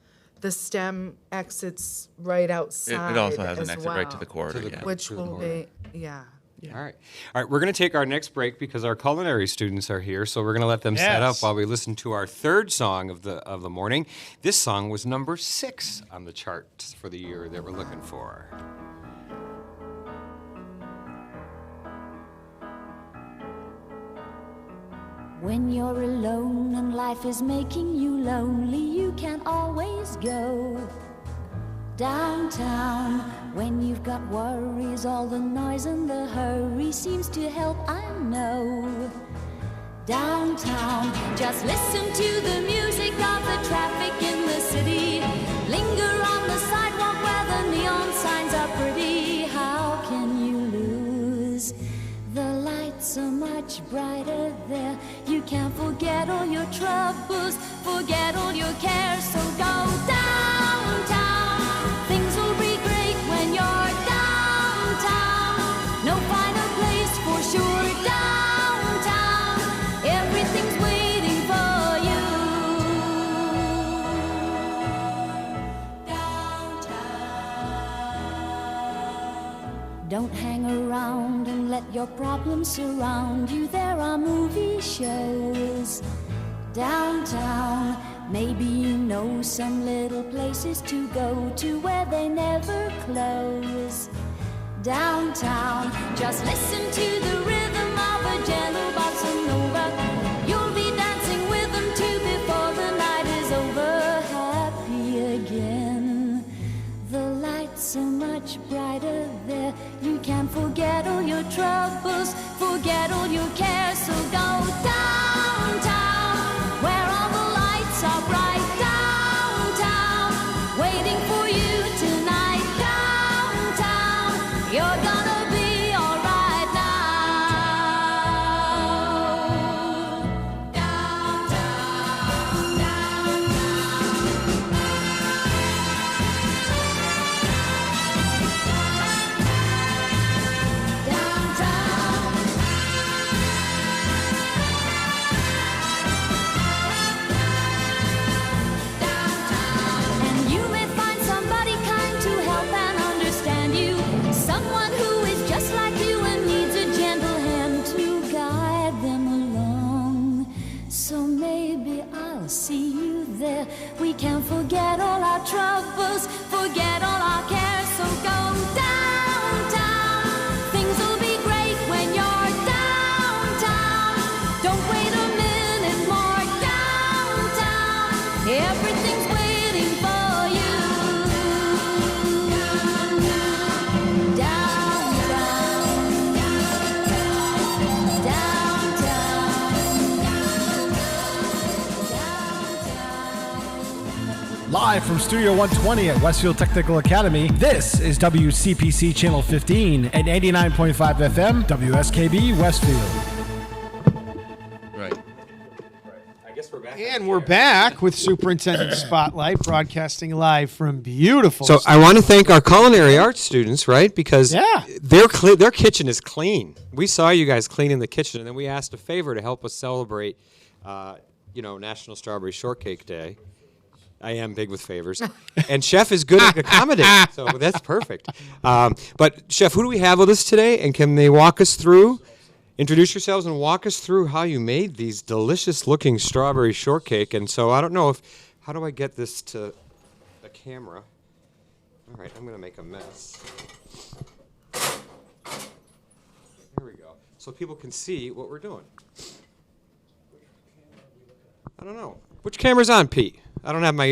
the STEM exits right outside. It also has an as exit right to the well, corridor, yeah. which To the will corridor. be, All right. We're going to take our next break because our culinary students are here, so we're going to let them set up Yes. while we listen to our third song of the morning. This song was number 6 on the chart for the year that we're looking for. When you're alone and life is making you lonely, you can always go downtown. When you've got worries, all the noise and the hurry seems to help, I know. Downtown, just listen to the music of the traffic in the city. Linger on the sidewalk where the neon signs are pretty. How can you lose? The lights are much brighter there. You can't forget all your troubles, forget all your cares. So go downtown. Things will be great when you're downtown. No finer place for sure. Downtown, everything's waiting for you. Don't hang around and let your problems surround you. There are movie shows downtown. Maybe you know some little places to go to where they never close. downtown. Just listen to the rhythm of a gentle bossa nova. You'll be dancing with them too before the night is over. Happy again. The lights so much brighter there. You can forget all your troubles, forget all your cares. So go downtown, where all the lights are bright. Downtown, waiting for you tonight. Downtown, you're gonna be alright now. Downtown, and you may find somebody kind to help and understand you. Someone who is just like you and needs a gentle hand to guide them along. So maybe I'll see you there. We can forget all our troubles, forget all our cares. So go downtown. Things will be great when you're downtown. Don't wait a minute more. Downtown, everything's waiting for you. Live from Studio 120 at Westfield Technical Academy, this is WCPC Channel 15 and 89.5 FM, WSKB Westfield. Right. I guess we're back. And we're back with Superintendent Spotlight, broadcasting live from beautiful. So I want to thank our culinary arts students, right? Because Yeah. their kitchen is clean. We saw you guys cleaning the kitchen, and then we asked a favor to help us celebrate, National Strawberry Shortcake Day. I am big with favors. And Chef is good at accommodating, so that's perfect. But Chef, who do we have with us today? And can they walk us through, introduce yourselves and walk us through how you made these delicious looking strawberry shortcake? And so I don't know how do I get this to the camera? All right, I'm going to make a mess. There we go. So people can see what we're doing. I don't know. Which camera's on, Pete? I don't have my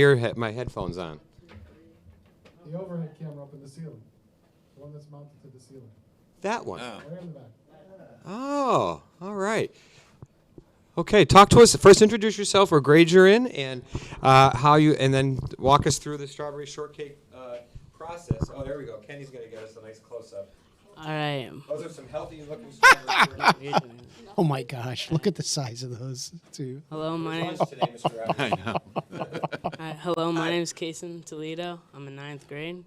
headphones on. The overhead camera up in the ceiling. The one that's mounted to the ceiling. That one. Right in the back. Oh, all right. Okay, talk to us. First, introduce yourself, what grade you're in, and and then walk us through the strawberry shortcake process. Oh, there we go. Kenny's going to get us a nice close-up. All right. Those are some healthy-looking strawberries. Oh my gosh, look at the size of those two. Hello, my name. I know. Hello, my name is Kason Toledo. I'm in 9th grade.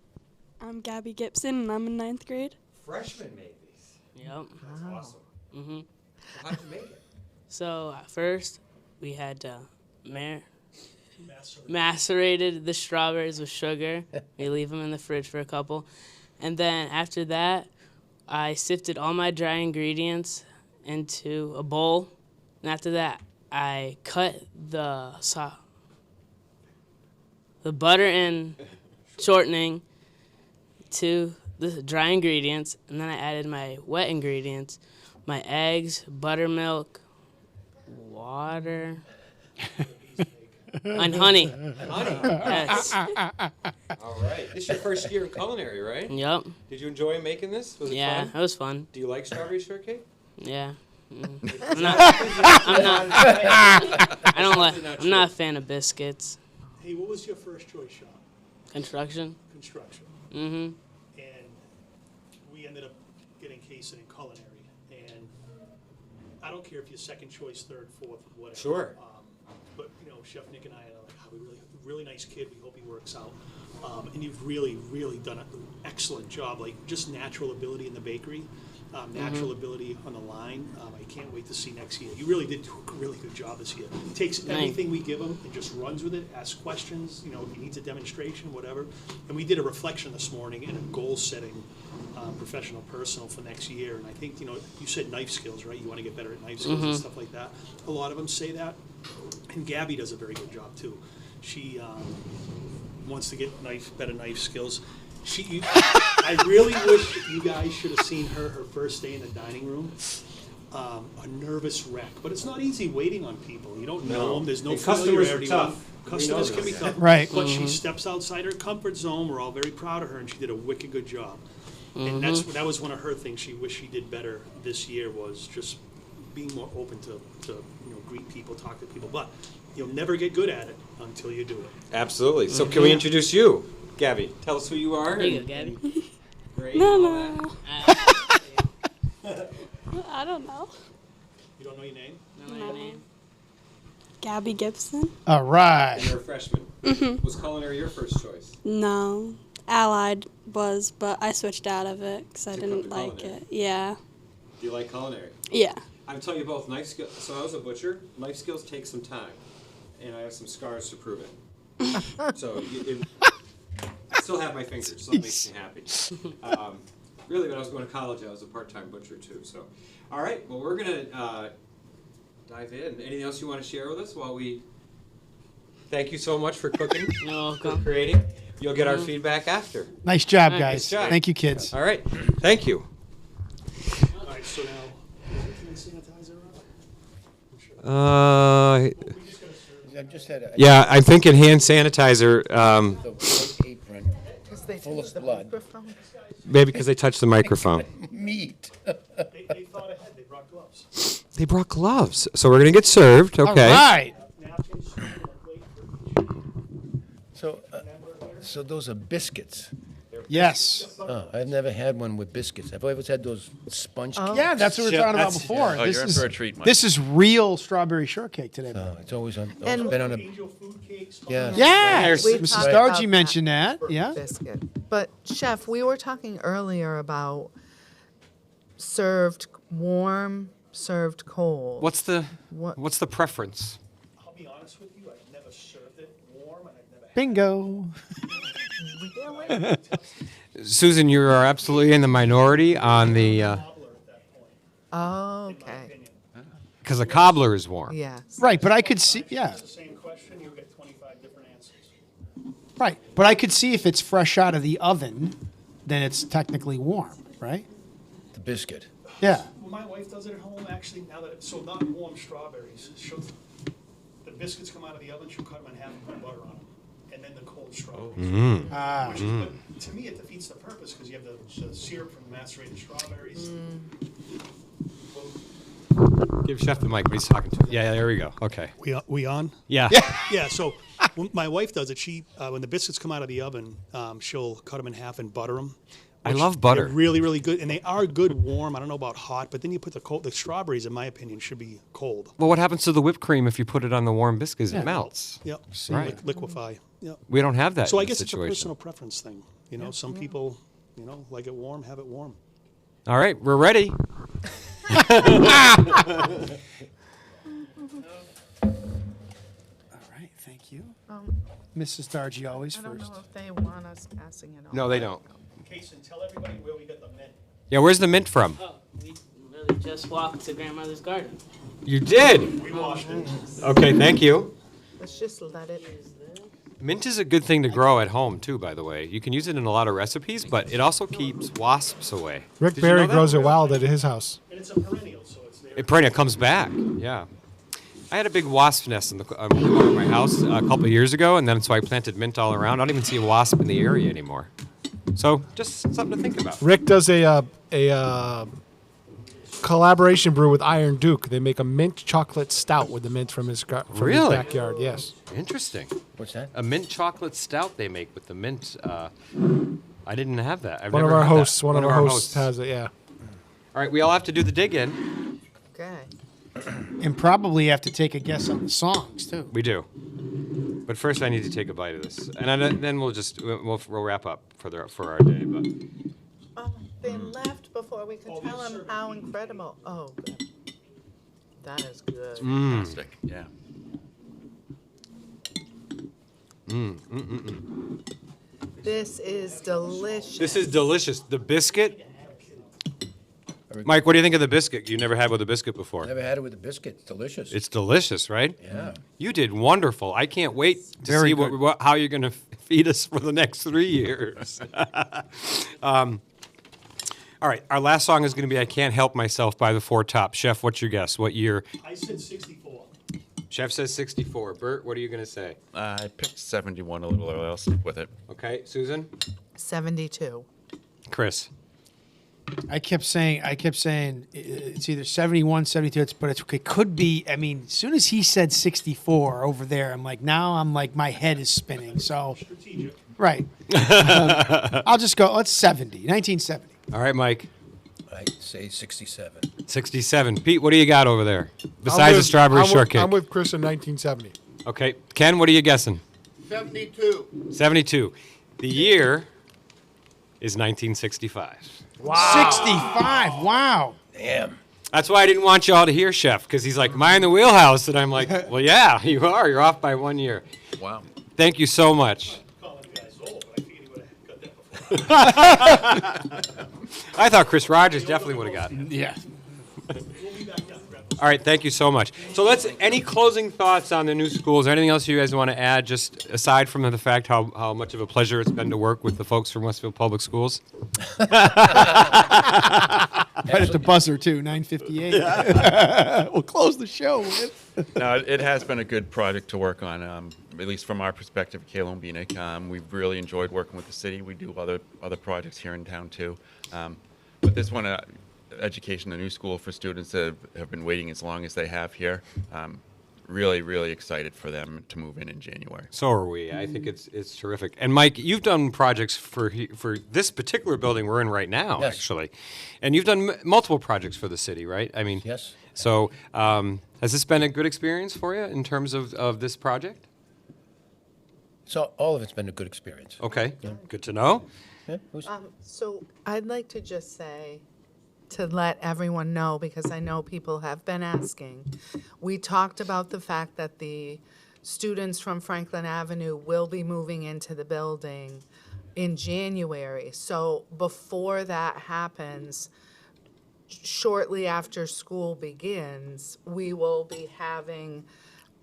I'm Gabby Gibson, and I'm in 9th grade. Freshman made these. Yep. That's awesome. Mhm. So how did you make it? So at first, we had macerated the strawberries with sugar. We leave them in the fridge for a couple, and then after that, I sifted all my dry ingredients into a bowl, and after that, I cut the butter and shortening to the dry ingredients, and then I added my wet ingredients, my eggs, buttermilk, water, and honey. And honey. Yes. All right. This is your first year in culinary, right? Yep. Did you enjoy making this? Was it Yeah, fun? it was fun. Do you like strawberry shortcake? Yeah. I'm not a fan of biscuits. Hey, what was your first choice shop? Construction. Construction. Mm-hmm. And we ended up getting Kason in culinary. And I don't care if you're second choice, third, fourth, whatever. Sure. But Chef Nick and I are like, oh, really nice kid. We hope he works out. And you've really, really done an excellent job. Like just natural ability in the bakery, natural ability on the line. I can't wait to see next year. You really did do a really good job this year. He takes everything we give him and just runs with it, asks questions, if he needs a demonstration, whatever. And we did a reflection this morning and a goal-setting professional, personal for next year. And I think, you said knife skills, right? You want to get better at knife skills and stuff like that. A lot of them say that. And Gabby does a very good job, too. She wants to get better knife skills. I really wish you guys should have seen her first day in the dining room. A nervous wreck, but it's not easy waiting on people. You don't know them. There's no And customers are familiarity tough. with them. Customers can be tough, Right. But she steps outside her comfort zone. We're all very proud of her, and she did a wicked good job. And that was one of her things she wished she did better this year, was just being more open to greet people, talk to people. But you'll never get good at it until you do it. Absolutely. So can we introduce you, Gabby? Tell us who you are. There you go, Gabby. Great. No. I don't know. You don't know your name? No name. Gabby Gibson? All right. You're a freshman. Was culinary your first choice? No. Allied was, but I switched out of it because I To didn't cook like culinary. it. Yeah. Do you like culinary? Yeah. I'll tell you both, knife skills. So I was a butcher. Knife skills take some time, and I have some scars to prove it. So I still have my fingers, so that makes me happy. Really, when I was going to college, I was a part-time butcher too. So, all right. Well, we're gonna dive in. Anything else you want to share with us while we? Thank you so much for cooking. You're welcome. For creating. You'll get our feedback after. Nice job, Nice guys. job. Thank you, kids. All right. Thank you. All right, so now, is hand sanitizer I've just had a Yeah, I'm thinking hand sanitizer. the white apron full of blood. Maybe because they touched the microphone. Meat. They thought ahead. They brought gloves. They brought gloves, so we're gonna get served. Okay. All right. Napkins, plate for So those are biscuits. Yes. Oh, I've never had one with biscuits. I've always had those sponge cakes. Yeah, that's what we were talking about before. Oh, you're in for a treat, Mike. This is real strawberry shortcake today. Oh, it's always on. And- It's been on a. angel food cakes. Yeah. Yes, We Mrs. talked about Stargy that mentioned that. Yeah. biscuit. But Chef, we were talking earlier about served warm, served cold. What's the What- what's the preference? I'll be honest with you, I've never served it warm, and I've never had Bingo. Really? Susan, you are absolutely in the minority on the cobbler at that point, Oh, in my okay. opinion. because a cobbler is warm. Yes. Right, but I could see. Yeah. It's the same question, you'll get 25 different answers. Right, but I could see if it's fresh out of the oven, then it's technically warm, right? The biscuit. Yeah. Well, my wife does it at home, actually, now that so not warm strawberries. The biscuits come out of the oven, she'll cut them in half and put butter on them, and then the cold strawberries. Ah. Which is, but to me, it defeats the purpose, because you have the syrup from the macerated strawberries. Give Chef the mic. What he's talking to. Yeah, there we go. Okay. We on? Yeah. Yeah, so when my wife does it, she when the biscuits come out of the oven, she'll cut them in half and butter them. I love butter. They're really, really good, and they are good warm. I don't know about hot, but then you put the strawberries, in my opinion, should be cold. Well, what happens to the whipped cream if you put it on the warm biscuits? It melts. Yep. Right. Liquefy. Yep. We don't have that. So in I this guess it's a situation. personal preference thing. You know, some people, like it warm, have it warm. All right, we're ready. All right, thank you. Mrs. Stargy, always I don't first. know if they want us passing it on. No, they don't. Kason, tell everybody where we get the mint. Yeah, where's the mint from? Oh, we really just walked to grandmother's garden. You did. We washed it. Okay, thank you. Let's just let it. Mint is a good thing to grow at home too, by the way. You can use it in a lot of recipes, but it also keeps wasps away. Rick Did you Barry know that? grows it wild at his house. And it's a perennial, so it's there. It perennial comes back. Yeah. I had a big wasp nest in the corner of my house a couple of years ago, and then so I planted mint all around. I don't even see a wasp in the area anymore. So just something to think about. Rick does a collaboration brew with Iron Duke. They make a mint chocolate stout with the mint from his his Really? backyard. Yes. Interesting. What's that? A mint chocolate stout they make with the mint. I didn't have that. I've One of never our had that. hosts. One of our hosts has it. Yeah. All right, we all have to do the dig in. Okay. And probably have to take a guess on the songs, too. We do. But first, I need to take a bite of this, and then we'll wrap up for our day. But Oh, they left before we could tell them how incredible. Oh, good. That is good. Fantastic. Yeah. This is delicious. this is delicious. The biscuit. Mike, what do you think of the biscuit? You never had with a biscuit before. Never had it with a biscuit. It's delicious. It's delicious, right? Yeah. You did wonderful. I can't wait to Very see good. how you're going to feed us for the next 3 years. All right, our last song is going to be I Can't Help Myself by the Four Tops. Chef, what's your guess? What year? I said 64. Chef says 64. Bert, what are you going to say? I picked 71 a little early. I'll stick with it. Okay, Susan? 72. Chris? I kept saying it's either 71, 72, but it could be. I mean, as soon as he said 64 over there, I'm like, my head is spinning. So, right. I'll just go, let's 70, 1970. All right, Mike. I'd say 67. 67. Pete, what do you got over there? Besides the strawberry shortcake. I'm with Chris in 1970. Okay. Ken, what are you guessing? 72. 72. The year is 1965. Wow. 65. Wow. Damn. That's why I didn't want you all to hear Chef, because he's like, am I in the wheelhouse? And I'm like, well, yeah, you are. You're off by 1 year. Wow. Thank you so much. I thought Chris Rogers definitely would have gotten it. Yeah. All right, thank you so much. So any closing thoughts on the new schools? Anything else you guys want to add, just aside from the fact how much of a pleasure it's been to work with the folks from Westfield Public Schools? Right at the buzzer, too, 9:58. We'll close the show with. No, it has been a good project to work on, at least from our perspective at Kalo and Beanick. We've really enjoyed working with the city. We do other projects here in town, too. But this one, education, a new school for students that have been waiting as long as they have here. Really, really excited for them to move in January. So are we. I think it's terrific. And Mike, you've done projects for this particular building we're in right now, Yes. actually. And you've done multiple projects for the city, right? I mean, Yes. So has this been a good experience for you in terms of this project? So all of it's been a good experience. Okay, good to know. Yeah, So I'd like to just say, to let everyone know, because I know people have been asking, we talked about the fact that the students from Franklin Avenue will be moving into the building in January. So before that happens, shortly after school begins, we will be having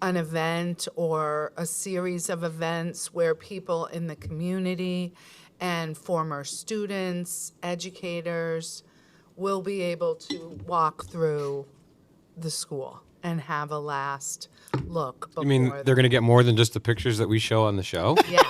an event or a series of events where people in the community and former students, educators, will be able to walk through the school and have a last look before. You mean they're going to get more than just the pictures that we show on the show? Yeah.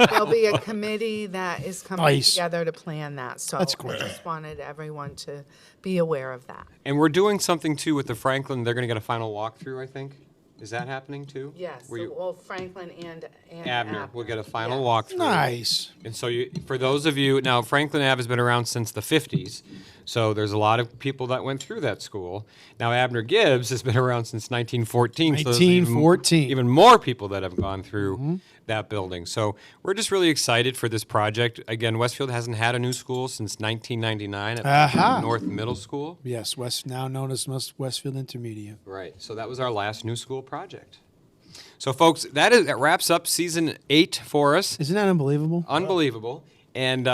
There'll be a committee that is coming Nice. together to plan that. So That's great. I just wanted everyone to be aware of that. And we're doing something, too, with the Franklin. They're going to get a final walkthrough, I think. Is that happening, too? Yes, Were you- well, Franklin and Abner will get a final Yes. walkthrough. Nice. And so for those of you, now Franklin Ave has been around since the 50s, so there's a lot of people that went through that school. Now Abner Gibbs has been around since 1914. So there's 1914. even more people that have gone through that building. So we're just really excited for this project. Again, Westfield hasn't had a new school since 1999 at North Middle School. Yes, now known as Westfield Intermediate. Right. So that was our last new school project. So, folks, that wraps up season 8 for us. Isn't that unbelievable? Unbelievable. And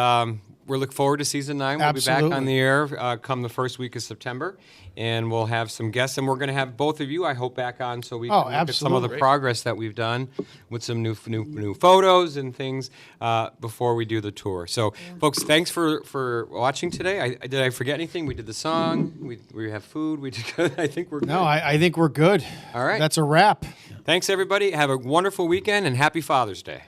we're looking forward to season 9. We'll be back on the air come the first week of September. And we'll have some guests. And we're going to have both of you, I hope, back on so we can look at some of the progress that we've done with some new photos and things before we do the tour. So, folks, thanks for watching today. Did I forget anything? We did the song. We have food. We did. I think we're good. No, I think we're good. All right. That's a wrap. Thanks, everybody. Have a wonderful weekend and happy Father's Day.